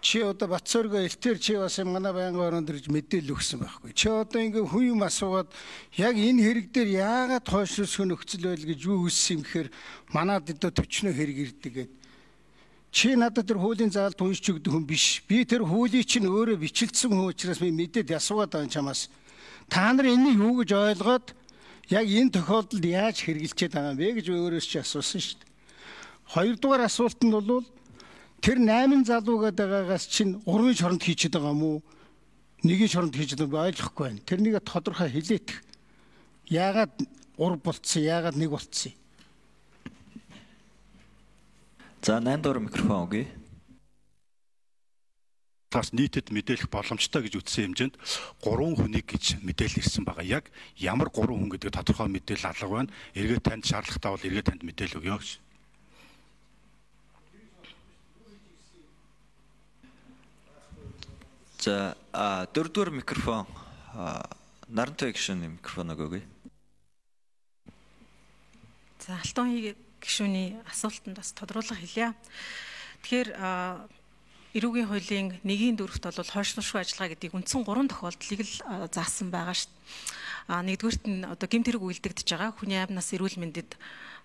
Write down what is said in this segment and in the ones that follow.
Чи одоо Батцорго элтер чи бас манай байнгын орон дэрж мэдээлэл өгсөн байхгүй. Чи одоо ингээ хүн юм асуугаад яг энэ хэрэг дээр яагаад хойшлуулсах нөхцөл байдал гэж юу үссэн юм гэхээр манад өдөө төчнөө хэрэг ирдэг гэд. Чи надад тэр хуулийн заалд уншиж өгдөг хүн биш. Би тэр хуулийг чинь өөрөө бичилдсэн хүн учраас би мэдээд асуугаад байгаа чамаас. Та нар энийг юу гэж ойлгоод яг энэ тохиолдолд яаж хэрэгжилчихэд байгаа юм бэ гэж өөрөөс чи асуусан шүү дээ. Хоёрдугаар асуулт нь бол тэр 8 залуу гэдэгээс чинь урын шоронд хийчихэд байгаа юм уу? Нэгийн шоронд хийчихэд би ойлгохгүй байна. Тэрнийг тодорхой хэлээт. Яагаад ур болцсон, яагаад нэг болцсон? За 8 дугаар микрофон өгье. Тас нийтэд мэдээлэх боломжтой гэж үтсэн хэмжээнд 3 хүнийг гэж мэдээлэл ирсэн байгаа. Яг ямар 3 хүн гэдэг тодорхой мэдээлэл алга байна. Эргээд танд шаардлагатай бол эргээд танд мэдээлэл өгье гэж. За 4 дугаар микрофон Нарантой гишүүний микрофоног өгье. За Алтан гишүүний асуултанд бас тодруулах хэлье. Тэгэхээр эрүүгийн хуулийн 1-4-т бол хойшлуулшгүй ажиллагаа гэдэг үндсэн 3 тохиолдлыг л заасан байгаа шүү дээ. Нэгдүгürt нь одоо гэмт хэрэг үйлдэгдэж байгаа хүний амнаас эрүүл мэндэд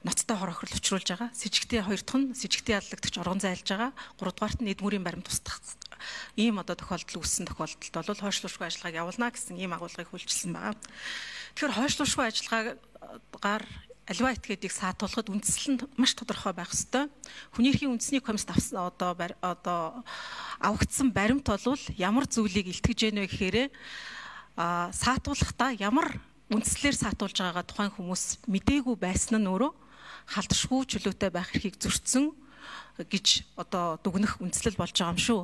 ноцтой хор охирол учруулж байгаа. Сэжигтэй хоёр дахь нь сэжигтэй яллагдагч оргон зайлж байгаа. Гуравдугаарт нь эдмүрийн баримт устгах ийм одоо тохиолдол үүссэн тохиолдолд бол хойшлуулшгүй ажиллагааг явуулна гэсэн ийм агуулгыг хүлчилсэн байгаа. Тэгэхээр хойшлуулшгүй ажиллагаагаар аливаа этгээдийг саатуулахад үндсэл нь маш тодорхой байх ёстой. Хүний эрхийн үндэсний комиссд авсан одоо авагдсан баримт бол ямар зүйлийг илтгэж гэнэ вэ гэхээр саатуулахдаа ямар үндслээр саатуулж байгаагаа тухайн хүмүүс мдээгүй байсан нь өөрөө халдшгүй чөлөөтэй байх эрхийг зөрчсөн гэж одоо дүгнэх үндслэл болж байгаа юм шүү.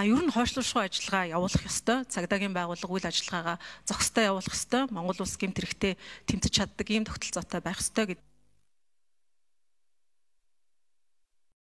Ер нь хойшлуулшгүй ажиллагаа явуулах ёстой. Цагдаагийн байгууллага үйл ажиллагаагаа зохистой явуулах ёстой. Монгол улс гэмт хэрэгтээ тэмцэж чаддаг ийм тогтолцоотой байх ёстой гэдэг.